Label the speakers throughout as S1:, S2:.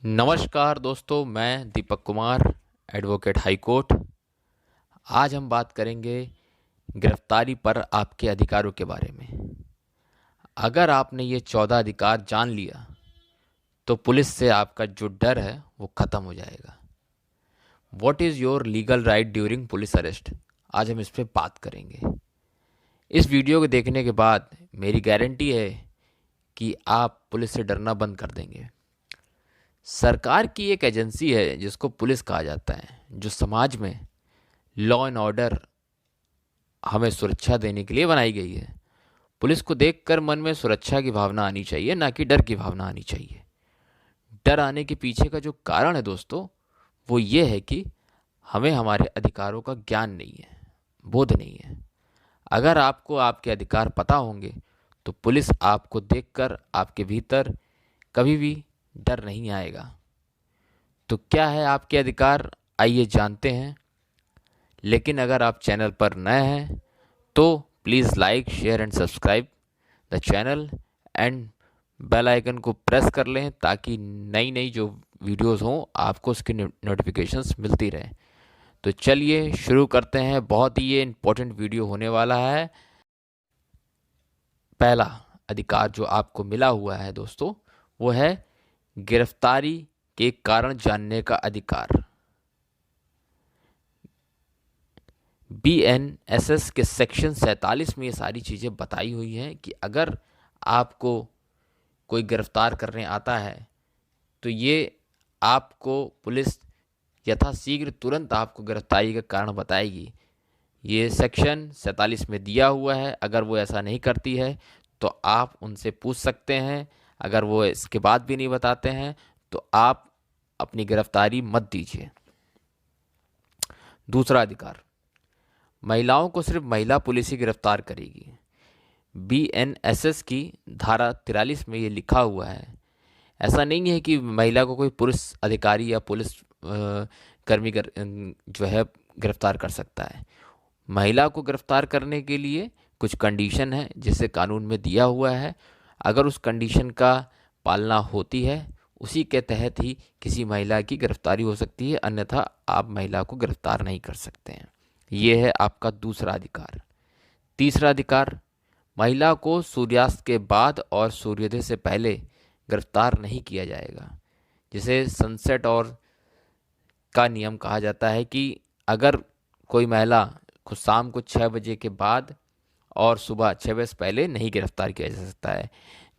S1: नमस्कार दोस्तों, मैं Deepak Kumar, advocate high court. आज हम बात करेंगे गिरफ्तारी पर आपके अधिकारों के बारे में। अगर आपने ये 14 अधिकार जान लिया तो पुलिस से आपका जो डर है वो ख़त्म हो जाएगा। What is your legal right during police arrest, आज हम इस पर बात करेंगे। इस वीडियो को देखने के बाद मेरी गारंटी है कि आप पुलिस से डरना बंद कर देंगे। सरकार की एक एजेंसी है जिसको पुलिस कहा जाता है, जो समाज में लॉ एंड ऑर्डर हमें सुरक्षा देने के लिए बनाई गई है। पुलिस को देखकर मन में सुरक्षा की भावना आनी चाहिए, ना कि डर की भावना आनी चाहिए। डर आने के पीछे का जो कारण है दोस्तों, वो ये है कि हमें हमारे अधिकारों का ज्ञान नहीं है, बोध नहीं है। अगर आपको आपके अधिकार पता होंगे तो पुलिस आपको देखकर आपके भीतर कभी भी डर नहीं आएगा। तो क्या है आपके अधिकार, आइए जानते हैं। लेकिन अगर आप चैनल पर नए हैं तो please like, share and subscribe the channel and bell icon को प्रेस कर लें ताकि नई नई जो वीडियोस हों आपको उसकी नोटिफिकेशंस मिलती रहे। तो चलिए शुरू करते हैं। बहुत ही ये इम्पोर्टेंट वीडियो होने वाला है। पहला अधिकार जो आपको मिला हुआ है दोस्तों, वो है गिरफ्तारी के कारण जानने का अधिकार। BNSS के सेक्शन 47 में ये सारी चीज़ें बताई हुई हैं कि अगर आपको कोई गिरफ्तार करने आता है तो ये आपको पुलिस यथाशीघ्र तुरंत आपको गिरफ्तारी का कारण बताएगी। ये सेक्शन 47 में दिया हुआ है। अगर वो ऐसा नहीं करती है तो आप उनसे पूछ सकते हैं। अगर वो इसके बाद भी नहीं बताते हैं तो आप अपनी गिरफ्तारी मत दीजिए। दूसरा अधिकार, महिलाओं को सिर्फ महिला पुलिस ही गिरफ्तार करेगी। BNSS की धारा 43 में ये लिखा हुआ है। ऐसा नहीं है कि महिला को कोई पुरुष अधिकारी या पुलिस कर्मी जो है गिरफ्तार कर सकता है। महिला को गिरफ्तार करने के लिए कुछ कंडीशन है जिसे कानून में दिया हुआ है। अगर उस कंडीशन का पालना होती है, उसी के तहत ही किसी महिला की गिरफ्तारी हो सकती है, अन्यथा आप महिला को गिरफ्तार नहीं कर सकते हैं। ये है आपका दूसरा अधिकार। तीसरा अधिकार, महिला को सूर्यास्त के बाद और सूर्योदय से पहले गिरफ्तार नहीं किया जाएगा, जिसे सनसेट और का नियम कहा जाता है कि अगर कोई महिला को शाम को 6 बजे के बाद और सुबह 6 बजे से पहले नहीं गिरफ्तार किया जा सकता है,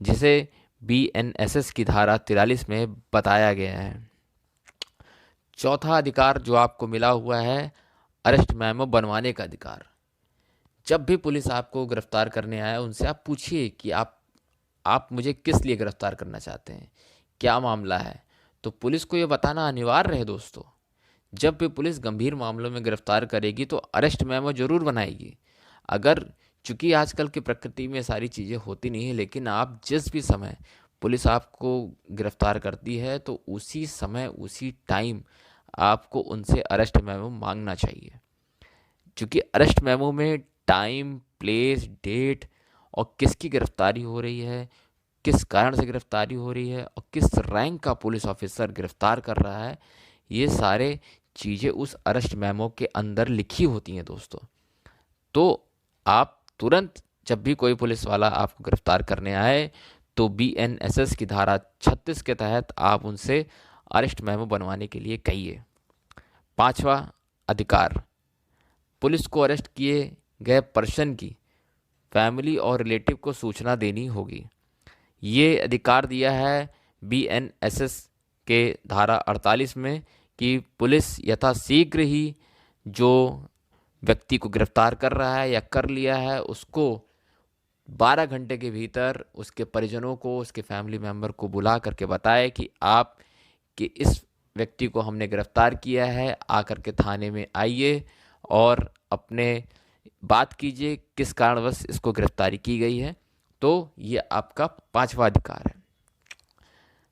S1: जिसे BNSS की धारा 43 में बताया गया है। चौथा अधिकार जो आपको मिला हुआ है, अरेस्ट मेमो बनवाने का अधिकार। जब भी पुलिस आपको गिरफ्तार करने आए उनसे आप पूछिए कि आप मुझे किस लिए गिरफ्तार करना चाहते हैं, क्या मामला है। तो पुलिस को ये बताना अनिवार्य है दोस्तों। जब भी पुलिस गंभीर मामलों में गिरफ्तार करेगी तो अरेस्ट मेमो जरूर बनाएगी। अगर चूंकि आजकल की प्रकृति में सारी चीज़ें होती नहीं है, लेकिन आप जिस भी समय पुलिस आपको गिरफ्तार करती है तो उसी समय उसी टाइम आपको उनसे अरेस्ट मेमो मांगना चाहिए। क्योंकि अरेस्ट मेमो में टाइम, प्लेस, डेट और किसकी गिरफ्तारी हो रही है, किस कारण से गिरफ्तारी हो रही है और किस रैंक का पुलिस ऑफिसर गिरफ्तार कर रहा है, ये सारे चीज़ें उस अरेस्ट मेमो के अंदर लिखी होती हैं दोस्तों। तो आप तुरंत जब भी कोई पुलिस वाला आपको गिरफ्तार करने आए तो BNSS की धारा 36 के तहत आप उनसे अरेस्ट मेमो बनवाने के लिए कहिए। पांचवा अधिकार, पुलिस को अरेस्ट किए गए पर्सन की फैमिली और रिलेटिव को सूचना देनी होगी। ये अधिकार दिया है BNSS के धारा 48 में कि पुलिस यथाशीघ्र ही जो व्यक्ति को गिरफ्तार कर रहा है या कर लिया है उसको 12 घंटे के भीतर उसके परिजनों को, उसके फैमिली मेम्बर को बुला करके बताए कि आप कि इस व्यक्ति को हमने गिरफ्तार किया है, आकर के थाने में आइए और अपने बात कीजिए किस कारणवश इसको गिरफ्तारी की गई है। तो ये आपका पांचवा अधिकार है।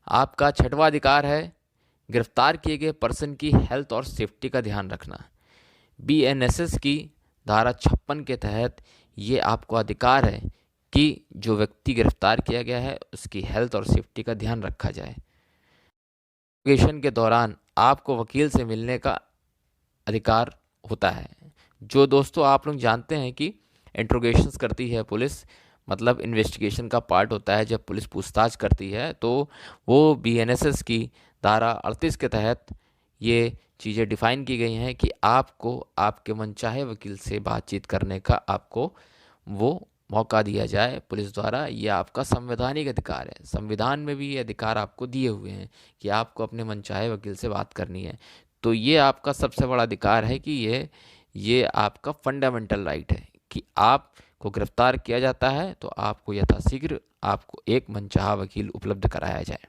S1: आपका छठवां अधिकार है गिरफ्तार किए गए पर्सन की हेल्थ और सेफ्टी का ध्यान रखना। BNSS की धारा 56 के तहत ये आपको अधिकार है कि जो व्यक्ति गिरफ्तार किया गया है उसकी हेल्थ और सेफ्टी का ध्यान रखा जाए। इंट्रोगेशन के दौरान आपको वकील से मिलने का अधिकार होता है। जो दोस्तों आप लोग जानते हैं कि इंट्रोगेशंस करती है पुलिस, मतलब इन्वेस्टिगेशन का पार्ट होता है। जब पुलिस पूछताछ करती है तो वो बीएनएसएस की धारा 38 के तहत ये चीज़ें डिफाइन की गई हैं कि आपको आपके मनचाहे वकील से बातचीत करने का आपको वो मौका दिया जाए पुलिस द्वारा। ये आपका संवैधानिक अधिकार है। संविधान में भी ये अधिकार आपको दिए हुए हैं कि आपको अपने मनचाहे वकील से बात करनी है। तो ये आपका सबसे बड़ा अधिकार है कि ये आपका फंडामेंटल राइट है कि आपको गिरफ्तार किया जाता है तो आपको यथाशीघ्र आपको एक मनचाहा वकील उपलब्ध कराया जाए।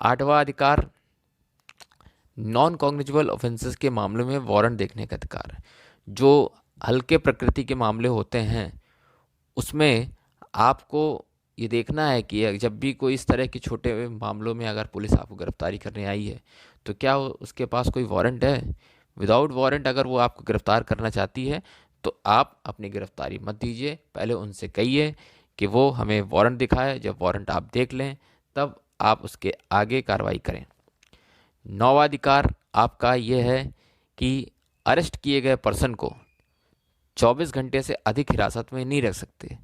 S1: आठवां अधिकार, नॉन कॉग्निजेबल ऑफेंसेस के मामलों में वारंट देखने का अधिकार। जो हल्के प्रकृति के मामले होते हैं उसमें आपको ये देखना है कि जब भी कोई इस तरह के छोटे मामलों में अगर पुलिस आपको गिरफ्तारी करने आई है तो क्या उसके पास कोई वारंट है। विदाउट वारंट अगर वो आपको गिरफ्तार करना चाहती है तो आप अपनी गिरफ्तारी मत दीजिए, पहले उनसे कहिए कि वो हमें वारंट दिखाए। जब वारंट आप देख लें तब आप उसके आगे कार्रवाई करें। नौवां अधिकार आपका ये है कि अरेस्ट किए गए पर्सन को 24 घंटे से अधिक हिरासत में नहीं रख सकते।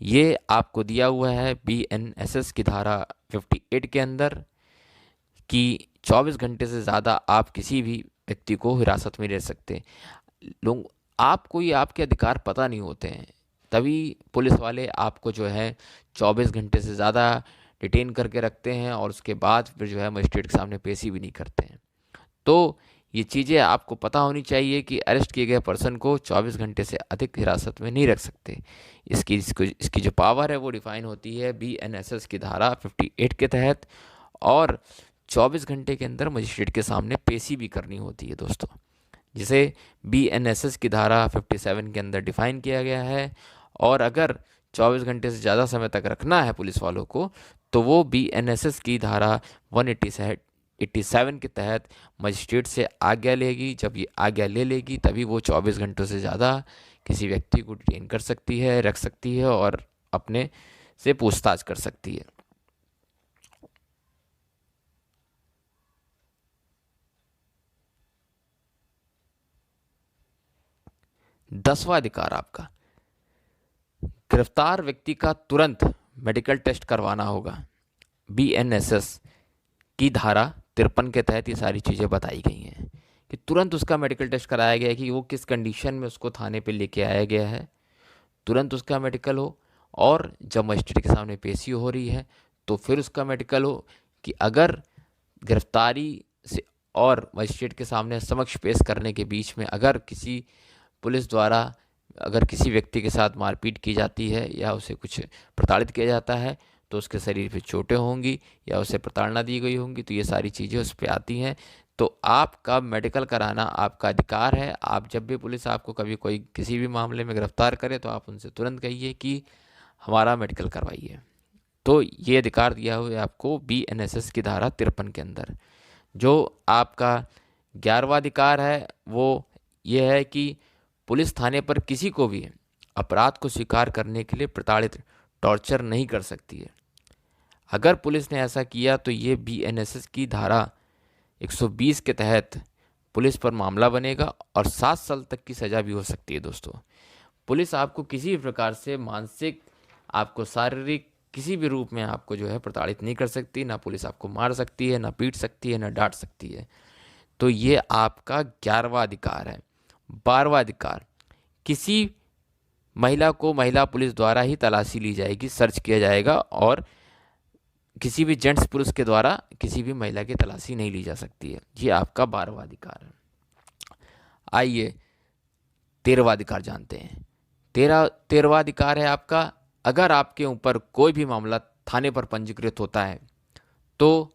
S1: ये आपको दिया हुआ है बीएनएसएस की धारा 58 के अंदर कि 24 घंटे से ज़्यादा आप किसी भी व्यक्ति को हिरासत में रह सकते। लोग आपको ये आपके अधिकार पता नहीं होते हैं, तभी पुलिस वाले आपको जो है 24 घंटे से ज़्यादा डिटेन करके रखते हैं और उसके बाद फिर जो है मजिस्ट्रेट के सामने पेशी भी नहीं करते हैं। तो ये चीज़ें आपको पता होनी चाहिए कि अरेस्ट किए गए पर्सन को 24 घंटे से अधिक हिरासत में नहीं रख सकते। इसकी जो पावर है वो डिफाइन होती है बीएनएसएस की धारा 58 के तहत, और 24 घंटे के अंदर मजिस्ट्रेट के सामने पेशी भी करनी होती है दोस्तों, जिसे बीएनएसएस की धारा 57 के अंदर डिफाइन किया गया है। और अगर 24 घंटे से ज़्यादा समय तक रखना है पुलिस वालों को तो वो बीएनएसएस की धारा 187 के तहत मजिस्ट्रेट से आज्ञा लेगी। जब ये आज्ञा ले लेगी तभी वो 24 घंटों से ज़्यादा किसी व्यक्ति को डिटेन कर सकती है, रख सकती है और अपने से पूछताछ कर सकती है। दसवां अधिकार आपका, गिरफ्तार व्यक्ति का तुरंत मेडिकल टेस्ट करवाना होगा। बीएनएसएस की धारा 53 के तहत ये सारी चीज़ें बताई गई हैं कि तुरंत उसका मेडिकल टेस्ट कराया गया है कि वो किस कंडीशन में उसको थाने पे लेके आया गया है, तुरंत उसका मेडिकल हो। और जब मजिस्ट्रेट के सामने पेशी हो रही है तो फिर उसका मेडिकल हो कि अगर गिरफ्तारी से और मजिस्ट्रेट के सामने समक्ष पेश करने के बीच में अगर किसी पुलिस द्वारा अगर किसी व्यक्ति के साथ मारपीट की जाती है या उसे कुछ प्रताड़ित किया जाता है तो उसके शरीर पे चोटें होंगी या उसे प्रताड़ना दी गई होंगी, तो ये सारी चीज़ें उस पर आती हैं। तो आपका मेडिकल कराना आपका अधिकार है। आप जब भी पुलिस आपको कभी कोई किसी भी मामले में गिरफ्तार करे तो आप उनसे तुरंत कहिए कि हमारा मेडिकल करवाइए। तो ये अधिकार दिया हुआ है आपको बीएनएसएस की धारा 53 के अंदर। जो आपका 11वां अधिकार है वो ये है कि पुलिस थाने पर किसी को भी अपराध को स्वीकार करने के लिए प्रताड़ित टॉर्चर नहीं कर सकती है। अगर पुलिस ने ऐसा किया तो ये बीएनएसएस की धारा 120 के तहत पुलिस पर मामला बनेगा और 7 साल तक की सज़ा भी हो सकती है दोस्तों। पुलिस आपको किसी भी प्रकार से मानसिक, आपको शारीरिक किसी भी रूप में आपको जो है प्रताड़ित नहीं कर सकती। ना पुलिस आपको मार सकती है, ना पीट सकती है, ना डांट सकती है। तो ये आपका 11वां अधिकार है। 12वां अधिकार, किसी महिला को महिला पुलिस द्वारा ही तलाशी ली जाएगी, सर्च किया जाएगा और किसी भी जेंट्स पुलिस के द्वारा किसी भी महिला की तलाशी नहीं ली जा सकती है। ये आपका 12वां अधिकार है। आइए 13वां अधिकार जानते हैं। 13वां अधिकार है आपका, अगर आपके ऊपर कोई भी मामला थाने पर पंजीकृत होता है तो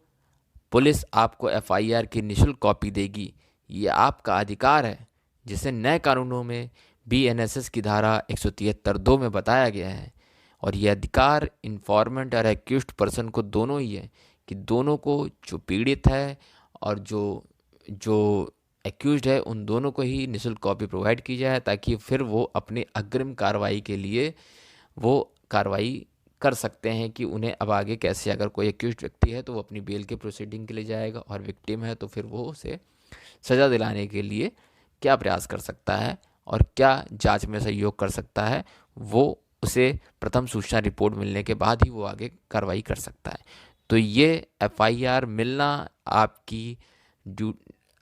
S1: पुलिस आपको एफआईआर की निःशुल्क कॉपी देगी। ये आपका अधिकार है जिसे नए कानूनों में बीएनएसएस की धारा 173(2) में बताया गया है। और ये अधिकार इन्फॉर्मेंट और एक्यूज्ड पर्सन को दोनों ही है कि दोनों को, जो पीड़ित है और जो एक्यूज्ड है, उन दोनों को ही निःशुल्क कॉपी प्रोवाइड की जाए ताकि फिर वो अपनी अग्रिम कार्रवाई के लिए वो कार्रवाई कर सकते हैं कि उन्हें अब आगे कैसे, अगर कोई एक्यूज्ड व्यक्ति है तो वो अपनी बेल के प्रोसीडिंग के लिए जाएगा, और विक्टिम है तो फिर वो उसे सज़ा दिलाने के लिए क्या प्रयास कर सकता है और क्या जांच में सहयोग कर सकता है, वो उसे प्रथम सूचना रिपोर्ट मिलने के बाद ही वो आगे कार्रवाई कर सकता है। तो ये एफआईआर मिलना आपकी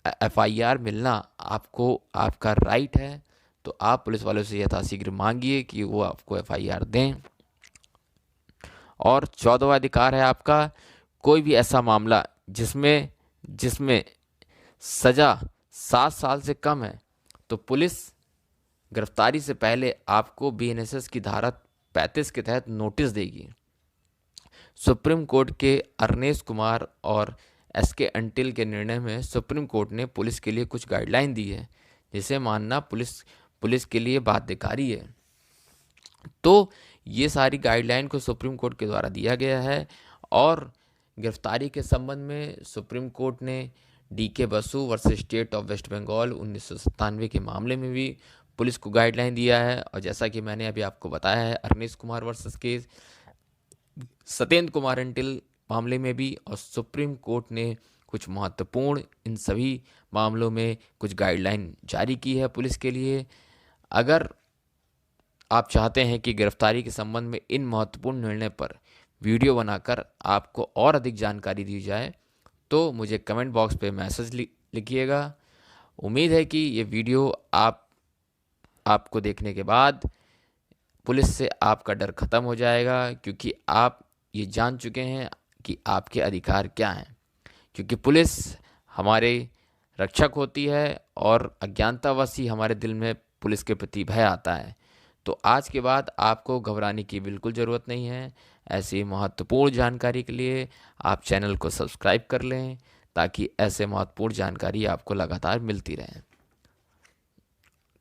S1: एफआईआर मिलना आपको आपका राइट है। तो आप पुलिस वालों से यथाशीघ्र मांगिए कि वो आपको एफआईआर दें। और 14वां अधिकार है आपका, कोई भी ऐसा मामला जिसमें जिसमें सज़ा 7 साल से कम है तो पुलिस गिरफ्तारी से पहले आपको बीएनएसएस की धारा 35 के तहत नोटिस देगी। सुप्रीम कोर्ट के अरनेश कुमार और एसके अंटिल के निर्णय में सुप्रीम कोर्ट ने पुलिस के लिए कुछ गाइडलाइन दी है जिसे मानना पुलिस के लिए बाध्यकारी है। तो ये सारी गाइडलाइन को सुप्रीम कोर्ट के द्वारा दिया गया है। और गिरफ्तारी के संबंध में सुप्रीम कोर्ट ने DK Basu versus state of West Bengal 1997 के मामले में भी पुलिस को गाइडलाइन दिया है। और जैसा कि मैंने अभी आपको बताया है, Arnesh Kumar versus case, Satyendra Kumar until मामले में भी, और सुप्रीम कोर्ट ने कुछ महत्वपूर्ण इन सभी मामलों में कुछ गाइडलाइन जारी की है पुलिस के लिए। अगर आप चाहते हैं कि गिरफ्तारी के संबंध में इन महत्वपूर्ण निर्णय पर वीडियो बनाकर आपको और अधिक जानकारी दी जाए तो मुझे कमेंट बॉक्स पे मैसेज लिखिएगा। उम्मीद है कि ये वीडियो आपको देखने के बाद पुलिस से आपका डर खत्म हो जाएगा, क्योंकि आप ये जान चुके हैं कि आपके अधिकार क्या हैं। क्योंकि पुलिस हमारे रक्षक होती है और अज्ञानतावश ही हमारे दिल में पुलिस के प्रति भय आता है। तो आज के बाद आपको घबराने की बिल्कुल ज़रूरत नहीं है। ऐसी महत्वपूर्ण जानकारी के लिए आप चैनल को सब्सक्राइब कर लें ताकि ऐसे महत्वपूर्ण जानकारी आपको लगातार मिलती रहे।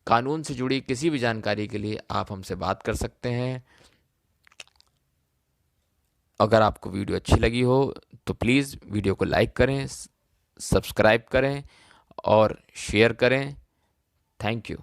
S1: कानून से जुड़ी किसी भी जानकारी के लिए आप हमसे बात कर सकते हैं। अगर आपको वीडियो अच्छी लगी हो तो प्लीज़ वीडियो को लाइक करें, सब्सक्राइब करें और शेयर करें। Thank you.